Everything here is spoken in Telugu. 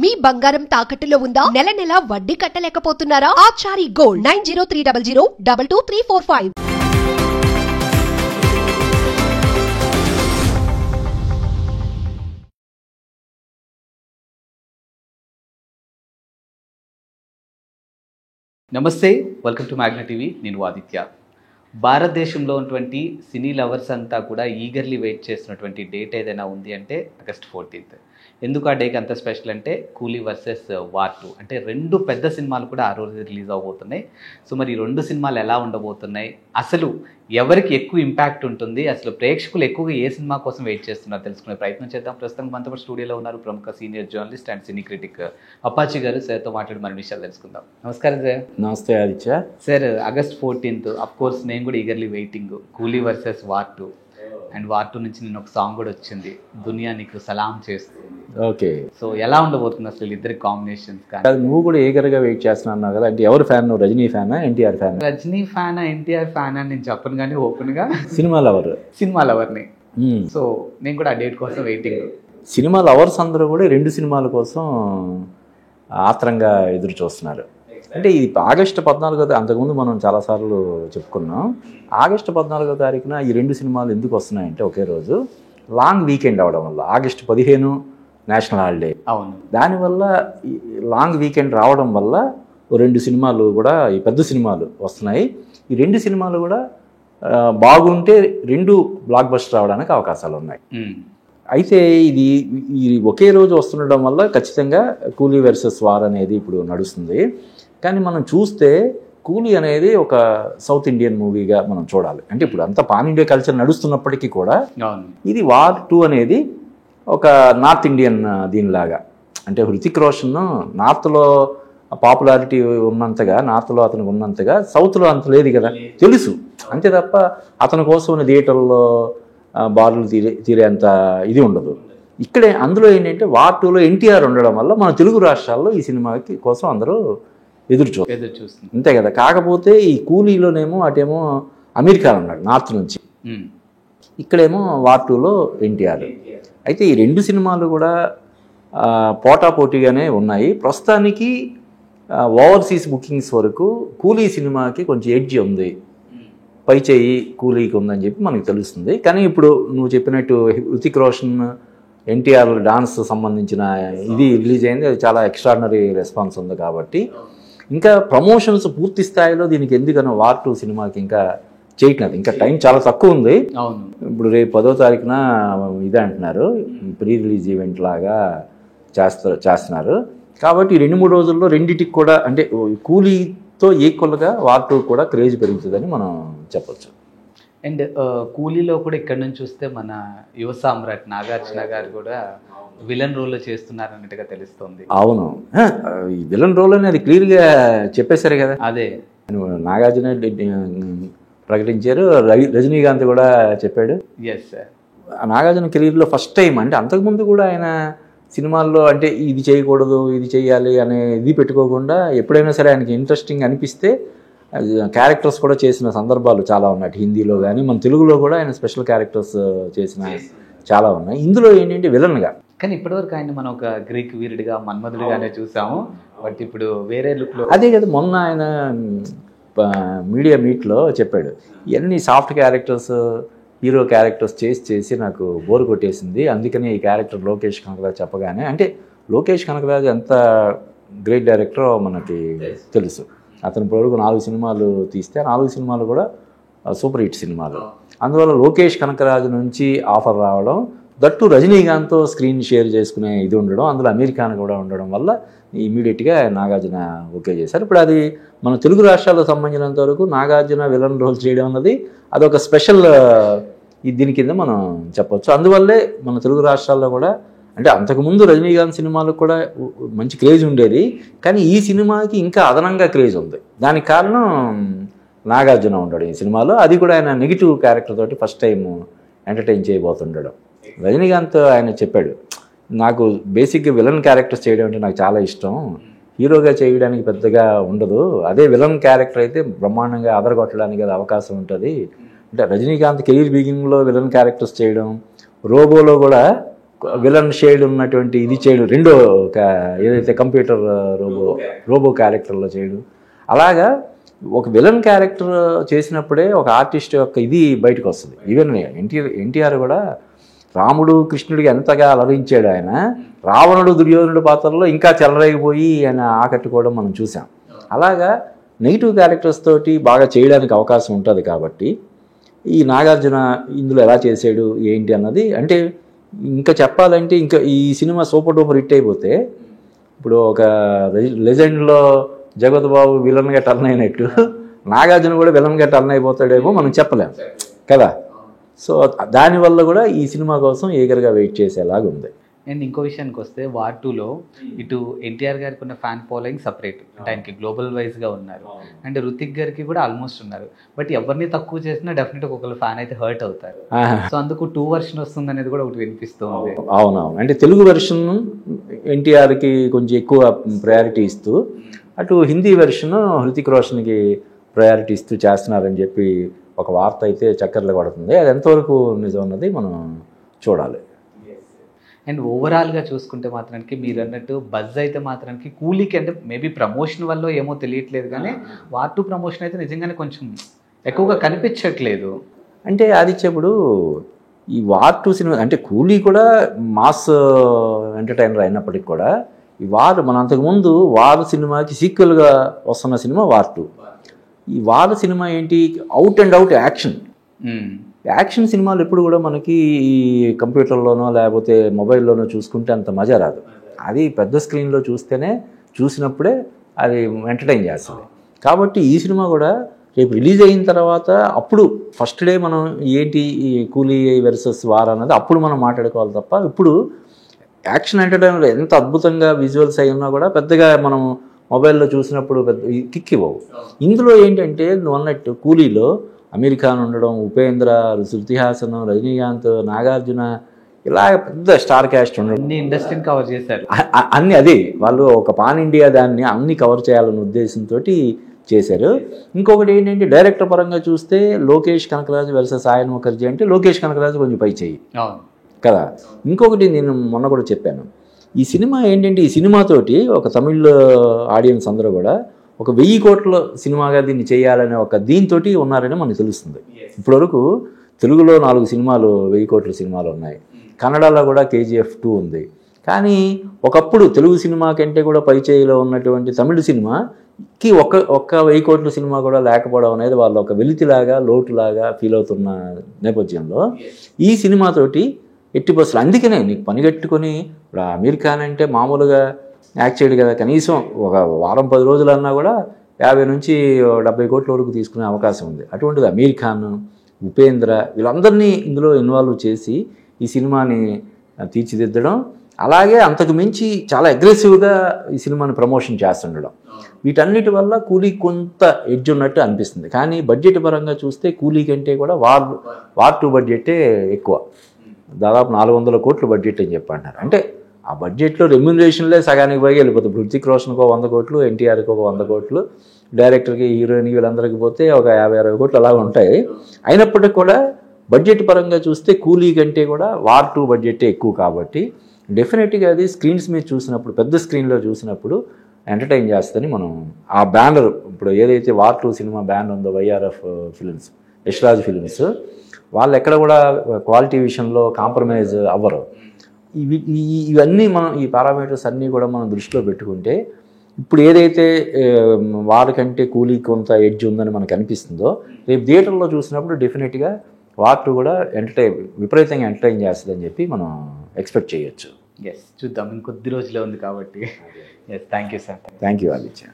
మీ బంగారం తాకట్టులో ఉందా? నెల నెల వడ్డీ కట్టలేకపోతున్నారా? ఆచారి గోల్డ్ 9030022345. నమస్తే, వెల్కమ్ టు మ్యాగ్నా టీవీ. నేను ఆదిత్య. భారతదేశంలో ఉన్నటువంటి సినీ లవర్స్ అంతా కూడా ఈగర్లీ వెయిట్ చేస్తున్నటువంటి డేట్ ఏదైనా ఉంది అంటే ఆగస్ట్ 14th. ఎందుకు ఆ డేకి అంత స్పెషల్ అంటే కూలీ వర్సెస్ వార్ 2 అంటే రెండు పెద్ద సినిమాలు కూడా ఆ రోజు రిలీజ్ అవబోతున్నాయి. సో మరి రెండు సినిమాలు ఎలా ఉండబోతున్నాయి, అసలు ఎవరికి ఎక్కువ ఇంపాక్ట్ ఉంటుంది, అసలు ప్రేక్షకులు ఎక్కువగా ఏ సినిమా కోసం వెయిట్ చేస్తున్నారు తెలుసుకునే ప్రయత్నం చేద్దాం. ప్రస్తుతం మనతో స్టూడియోలో ఉన్నారు ప్రముఖ senior journalist and cine critic Appachi గారు. సార్తో మాట్లాడి మరిన్ని విషయాలు తెలుసుకుందాం. నమస్కారం సార్. నమస్తే Aditya. Sir, August 14th of course నేను కూడా eagerly waiting. Coolie versus War 2 and War 2 నుంచి నేను ఒక సాంగ్ కూడా వచ్చింది, దునియా నీకు సలాం చేస్తుంది. ఓకే, సో ఎలా ఉండబోతుంది అసలు ఇద్దరి కాంబినేషన్స్? కానీ నువ్వు కూడా ఈగర్గా వెయిట్ చేస్తున్నావు కదా, అంటే ఎవరు ఫ్యాన్? నువ్వు రజనీ ఫ్యానా, NTR fan? Rajini fan, NTR fan అని నేను చెప్పను, కానీ ఓపెన్ గా సినిమా లవర్. సినిమా లవర్ని. సో నేను కూడా ఆ డేట్ కోసం వెయిటింగ్. సినిమా లవర్స్ అందరూ కూడా రెండు సినిమాల కోసం ఆత్రంగా ఎదురు చూస్తున్నారు. అంటే ఇది ఆగస్టు 14వ, అంతకుముందు మనం చాలాసార్లు చెప్పుకున్నాం. ఆగస్టు 14వ తారీఖున ఈ రెండు సినిమాలు ఎందుకు వస్తున్నాయంటే ఒకే రోజు లాంగ్ వీకెండ్ అవడం వల్ల. August 15 national holiday. అవును, దానివల్ల లాంగ్ వీకెండ్ రావడం వల్ల రెండు సినిమాలు కూడా, ఈ పెద్ద సినిమాలు వస్తున్నాయి. ఈ రెండు సినిమాలు కూడా బాగుంటే రెండు బ్లాక్ బస్టర్ రావడానికి అవకాశాలు ఉన్నాయి. అయితే ఇది ఒకే రోజు వస్తుండడం వల్ల ఖచ్చితంగా కూలీ వర్సెస్ వార్ అనేది ఇప్పుడు నడుస్తుంది. కానీ మనం చూస్తే కూలీ అనేది ఒక సౌత్ ఇండియన్ మూవీగా మనం చూడాలి. అంటే ఇప్పుడు అంతా పాన్ ఇండియా కల్చర్ నడుస్తున్నప్పటికీ కూడా ఇది వార్ 2 అనేది ఒక నార్త్ ఇండియన్ దీనిలాగా. అంటే హృతిక్ రోషన్ నార్త్లో పాపులారిటీ ఉన్నంతగా, నార్త్లో అతనికి ఉన్నంతగా సౌత్లో అంత లేదు కదా, తెలుసు. అంతే తప్ప అతని కోసం థియేటర్లో బార్లు తీరేంత ఇది ఉండదు. ఇక్కడే అందులో ఏంటంటే వార్ 2లో ఎన్టీఆర్ ఉండడం వల్ల మన తెలుగు రాష్ట్రాల్లో ఈ సినిమాకి కోసం అందరూ ఎదురు చూస్తుంది, అంతే కదా. కాకపోతే ఈ కూలీలోనేమో అటేమో అమెరికా ఉన్నాడు నార్త్ నుంచి, ఇక్కడేమో వార్ 2లో ఎన్టీఆర్. అయితే ఈ రెండు సినిమాలు కూడా పోటాపోటీగానే ఉన్నాయి. ప్రస్తుతానికి ఓవర్సీస్ బుకింగ్స్ వరకు కూలీ సినిమాకి కొంచెం ఎడ్జ్ ఉంది, పై చేయి కూలీకి ఉందని చెప్పి మనకు తెలుస్తుంది. కానీ ఇప్పుడు నువ్వు చెప్పినట్టు హృతిక్ రోషన్ ఎన్టీఆర్ డాన్స్ సంబంధించిన ఇది రిలీజ్ అయింది, అది చాలా ఎక్స్ట్రాడినరీ రెస్పాన్స్ ఉంది. కాబట్టి ఇంకా ప్రమోషన్స్ పూర్తి స్థాయిలో దీనికి ఎందుకనో వార్ 2 సినిమాకి ఇంకా చేయట్లేదు, ఇంకా టైం చాలా తక్కువ ఉంది. ఇప్పుడు రేపు 10వ తారీఖున ఇదే అంటున్నారు, ప్రీ రిలీజ్ ఈవెంట్ లాగా చేస్తున్నారు. కాబట్టి 2-3 రోజుల్లో రెండింటికి కూడా, అంటే కూలీతో ఈక్వల్గా వార్ 2 కూడా క్రేజ్ పెరుగుతుందని మనం చెప్పొచ్చు. అండ్ కూలీలో కూడా ఇక్కడ నుంచి చూస్తే మన యువ సామ్రాట్ నాగార్జున గారు కూడా విలన్ రోల్లో చేస్తున్నారు అన్నట్టుగా తెలుస్తుంది. అవును, ఈ విలన్ రోల్ అనేది క్లియర్గా చెప్పేశారు కదా. అదే నాగార్జున ప్రకటించారు, రజనీకాంత్ కూడా చెప్పాడు. ఎస్ సార్, నాగార్జున కెరీర్లో ఫస్ట్ టైం, అంటే అంతకుముందు కూడా ఆయన సినిమాల్లో అంటే ఇది చేయకూడదు, ఇది చేయాలి అనే ఇది పెట్టుకోకుండా ఎప్పుడైనా సరే ఆయనకి ఇంట్రెస్టింగ్ అనిపిస్తే క్యారెక్టర్స్ కూడా చేసిన సందర్భాలు చాలా ఉన్నాయి. హిందీలో కానీ మన తెలుగులో కూడా ఆయన స్పెషల్ క్యారెక్టర్స్ చేసిన చాలా ఉన్నాయి. ఇందులో ఏంటంటే విలన్గా. కానీ ఇప్పటివరకు ఆయన మనం ఒక గ్రీక్ వీరుడిగా, మన్మధుడిగానే చూసాము. బట్ ఇప్పుడు వేరే లుక్లో. అదే కదా, మొన్న ఆయన మీడియా మీట్లో చెప్పాడు, ఇవన్నీ సాఫ్ట్ క్యారెక్టర్స్, హీరో క్యారెక్టర్స్ చేసి నాకు బోర్ కొట్టేసింది, అందుకని ఈ క్యారెక్టర్ లోకేష్ కనకరాజు చెప్పగానే. అంటే లోకేష్ కనకరాజు ఎంత గ్రేట్ డైరెక్టరో మనకి తెలుసు. అతని పొడుగు 4 సినిమాలు తీస్తే 4 సినిమాలు కూడా సూపర్ హిట్ సినిమాలు. అందువల్ల లోకేష్ కనకరాజు నుంచి ఆఫర్ రావడం, దట్టు రజనీకాంత్తో స్క్రీన్ షేర్ చేసుకునే ఇది ఉండడం, అందులో అమెరికాను కూడా ఉండడం వల్ల ఇమీడియట్గా నాగార్జున ఓకే చేశారు. ఇప్పుడు అది మన తెలుగు రాష్ట్రాలకు సంబంధించినంత వరకు నాగార్జున విలన్ రోల్ చేయడం అన్నది అదొక స్పెషల్ దీని కింద మనం చెప్పొచ్చు. అందువల్లే మన తెలుగు రాష్ట్రాల్లో కూడా, అంటే అంతకుముందు రజనీకాంత్ సినిమాలకు కూడా మంచి క్రేజ్ ఉండేది, కానీ ఈ సినిమాకి ఇంకా అదనంగా క్రేజ్ ఉంది. దానికి కారణం నాగార్జున ఉండడం ఈ సినిమాలో. అది కూడా ఆయన నెగిటివ్ క్యారెక్టర్ తోటి ఫస్ట్ టైం ఎంటర్టైన్ చేయబోతుండడం. రజనీకాంత్ ఆయన చెప్పాడు, నాకు బేసిక్గా విలన్ క్యారెక్టర్స్ చేయడం అంటే నాకు చాలా ఇష్టం, హీరోగా చేయడానికి పెద్దగా ఉండదు, అదే విలన్ క్యారెక్టర్ అయితే బ్రహ్మాండంగా అదరగొట్టడానికి అది అవకాశం ఉంటుంది. అంటే రజనీకాంత్ కెరీర్ బిగినింగ్లో విలన్ క్యారెక్టర్స్ చేయడం, రోబోలో కూడా విలన్ షేడ్ ఉన్నటువంటి ఇది చేయడు, రెండో ఏదైతే కంప్యూటర్ రోబో క్యారెక్టర్లో చేయడు. అలాగా ఒక విలన్ క్యారెక్టర్ చేసినప్పుడే ఒక ఆర్టిస్ట్ యొక్క ఇది బయటకు వస్తుంది. ఈవెన్ ఎన్టీఆర్ కూడా రాముడు కృష్ణుడికి ఎంతగా అలరించాడు ఆయన, రావణుడు దుర్యోధనుడు పాత్రలో ఇంకా చెలరేగిపోయి ఆయన ఆకట్టుకోవడం మనం చూసాం. అలాగా నెగిటివ్ క్యారెక్టర్స్ తోటి బాగా చేయడానికి అవకాశం ఉంటుంది. కాబట్టి ఈ నాగార్జున ఇందులో ఎలా చేశాడు ఏంటి అన్నది, అంటే ఇంకా చెప్పాలంటే ఇంకా ఈ సినిమా సూపర్ డూపర్ హిట్ అయిపోతే ఇప్పుడు ఒక లెజెండ్లో జగత్ బాబు విలన్గా టర్న్ అయినట్టు నాగార్జున కూడా విలన్గా టర్న్ అయిపోతాడేమో మనం చెప్పలేము కదా. సో దానివల్ల కూడా ఈ సినిమా కోసం ఈగర్గా వెయిట్ చేసేలాగా ఉంది. అండ్ ఇంకో విషయానికి వస్తే వార్ 2లో ఇటు ఎన్టీఆర్ గారికి ఉన్న ఫ్యాన్ ఫాలోయింగ్ సపరేట్, అంటే ఆయనకి గ్లోబల్ వైజ్గా ఉన్నారు, అండ్ రుతిక్ గారికి కూడా ఆల్మోస్ట్ ఉన్నారు. బట్ ఎవరిని తక్కువ చేసినా డెఫినెట్గా ఒకళ్ళు ఫ్యాన్ అయితే హర్ట్ అవుతారు. సో అందుకు 2 వెర్షన్ వస్తుంది అనేది కూడా ఒకటి వినిపిస్తుంది. అవునవును, అంటే తెలుగు వెర్షన్ ఎన్టీఆర్కి కొంచెం ఎక్కువ ప్రయారిటీ ఇస్తూ, అటు హిందీ వెర్షన్ హృతిక్ రోషన్కి ప్రయారిటీ ఇస్తూ చేస్తున్నారని చెప్పి ఒక వార్త అయితే చక్కర్లు పడుతుంది. అది ఎంతవరకు నిజం అన్నది మనం చూడాలి. అండ్ ఓవరాల్గా చూసుకుంటే మాత్రానికి మీరు అన్నట్టు బజ్ అయితే మాత్రానికి కూలీకి, అంటే మేబీ ప్రమోషన్ వల్ల ఏమో తెలియట్లేదు కానీ వార్ 2 ప్రమోషన్ అయితే నిజంగానే కొంచెం ఎక్కువగా కనిపించట్లేదు. అంటే ఆదిత్యప్పుడు ఈ వార్ 2 సినిమా అంటే కూలీ కూడా మాస్ ఎంటర్టైనర్ అయినప్పటికి కూడా ఈ వార్ మన అంతకుముందు వార్ సినిమాకి సీక్వెల్గా వస్తున్న సినిమా వార్ 2. ఈ వార్ సినిమా ఏంటి, out and out action. Action సినిమాలు ఎప్పుడు కూడా మనకి ఈ కంప్యూటర్లోనో లేకపోతే మొబైల్లోనో చూసుకుంటే అంత మజా రాదు. అది పెద్ద స్క్రీన్లో చూసినప్పుడే అది ఎంటర్టైన్ చేస్తుంది. కాబట్టి ఈ సినిమా కూడా రేపు రిలీజ్ అయిన తర్వాత అప్పుడు ఫస్ట్ డే మనం ఏంటి ఈ కూలీ వర్సెస్ వార్ అన్నది అప్పుడు మనం మాట్లాడుకోవాలి తప్ప, ఇప్పుడు యాక్షన్ ఎంటర్టైనర్ ఎంత అద్భుతంగా విజువల్స్ అయి ఉన్నా కూడా పెద్దగా మనం మొబైల్లో చూసినప్పుడు పెద్ద కిక్ ఇవ్వవు. ఇందులో ఏంటంటే నువ్వు అన్నట్టు కూలీలో అమీర్ ఖాన్ ఉండడం, ఉపేంద్ర, శృతి హాసన్, రజనీకాంత్, నాగార్జున, ఇలా పెద్ద స్టార్ క్యాస్ట్ ఉండడం, అన్ని ఇండస్ట్రీని కవర్ చేశారు. అన్ని అది వాళ్ళు ఒక పాన్ ఇండియా దాన్ని అన్ని కవర్ చేయాలనే ఉద్దేశంతో చేశారు. ఇంకొకటి ఏంటంటే డైరెక్టర్ పరంగా చూస్తే లోకేష్ కనకరాజు వర్సెస్ ఆయన ముఖర్జీ అంటే లోకేష్ కనకరాజు కొంచెం పై చేయి కదా. ఇంకొకటి నేను మొన్న కూడా చెప్పాను, ఈ సినిమా ఏంటంటే ఈ సినిమాతోటి ఒక తమిళ్ ఆడియన్స్ అందరూ కూడా ఒక 1000 కోట్ల సినిమాగా దీన్ని చేయాలనే ఒక దీంతో ఉన్నారని మనకు తెలుస్తుంది. ఇప్పటివరకు తెలుగులో 4 సినిమాలు 1000 కోట్ల సినిమాలు ఉన్నాయి, కన్నడలో కూడా KGF 2 ఉంది. కానీ ఒకప్పుడు తెలుగు సినిమా కంటే కూడా పై చేయిలో ఉన్నటువంటి తమిళ సినిమాకి ఒక్క 1000 కోట్ల సినిమా కూడా లేకపోవడం అనేది వాళ్ళు ఒక వెలితిలాగా లోటులాగా ఫీల్ అవుతున్న నేపథ్యంలో ఈ సినిమాతోటి ఎట్టి బస్సులు, అందుకనే నీకు పనిగట్టుకొని ఇప్పుడు అమీర్ ఖాన్ అంటే మామూలుగా యాక్ట్ చేయడు కదా, కనీసం ఒక వారం 10 రోజులన్నా కూడా 50 నుంచి 70 కోట్ల వరకు తీసుకునే అవకాశం ఉంది. అటువంటిది అమీర్ ఖాన్, ఉపేంద్ర వీళ్ళందరినీ ఇందులో ఇన్వాల్వ్ చేసి ఈ సినిమాని తీర్చిదిద్దడం, అలాగే అంతకు మించి చాలా అగ్రెసివ్గా ఈ సినిమాని ప్రమోషన్ చేస్తుండడం, వీటన్నిటి వల్ల కూలీ కొంత ఎడ్జ్ ఉన్నట్టు అనిపిస్తుంది. కానీ బడ్జెట్ పరంగా చూస్తే కూలీ కంటే కూడా వార్ 2 బడ్జెటే ఎక్కువ, దాదాపు 400 కోట్ల బడ్జెట్ అని చెప్పంటారు. అంటే ఆ బడ్జెట్లో రెమ్యునరేషన్లే సగానికి పైగా వెళ్ళిపోతుంది. హృతిక్ రోషన్కి 100 కోట్లు, ఎన్టీఆర్కి 100 కోట్లు, డైరెక్టర్కి, హీరోయిన్కి వీళ్ళందరికీ పోతే ఒక 50-60 కోట్లు అలా ఉంటాయి. అయినప్పటికీ కూడా బడ్జెట్ పరంగా చూస్తే కూలీ కంటే కూడా వార్ 2 బడ్జెటే ఎక్కువ. కాబట్టి డెఫినెట్గా అది స్క్రీన్స్ మీద చూసినప్పుడు, పెద్ద స్క్రీన్లో చూసినప్పుడు ఎంటర్టైన్ చేస్తుందని మనం ఆ బ్యానర్, ఇప్పుడు ఏదైతే వార్ 2 సినిమా బ్యానర్ ఉందో YRF ఫిల్మ్స్, యశ్రాజ్ ఫిల్మ్స్, వాళ్ళు ఎక్కడ కూడా క్వాలిటీ విషయంలో కాంప్రమైజ్ అవ్వరు. ఇవన్నీ మనం ఈ పారామీటర్స్ అన్నీ కూడా మనం దృష్టిలో పెట్టుకుంటే ఇప్పుడు ఏదైతే వారికంటే కూలీ కొంత ఎడ్జ్ ఉందని మనకు అనిపిస్తుందో రేపు థియేటర్లో చూసినప్పుడు డెఫినెట్గా వార్ 2 కూడా విపరీతంగా ఎంటర్టైన్ చేస్తుందని చెప్పి మనం ఎక్స్పెక్ట్ చేయొచ్చు. చూద్దాం, ఇంకొద్ది రోజులే ఉంది కాబట్టి. Thank you sir. Thank you Aditya.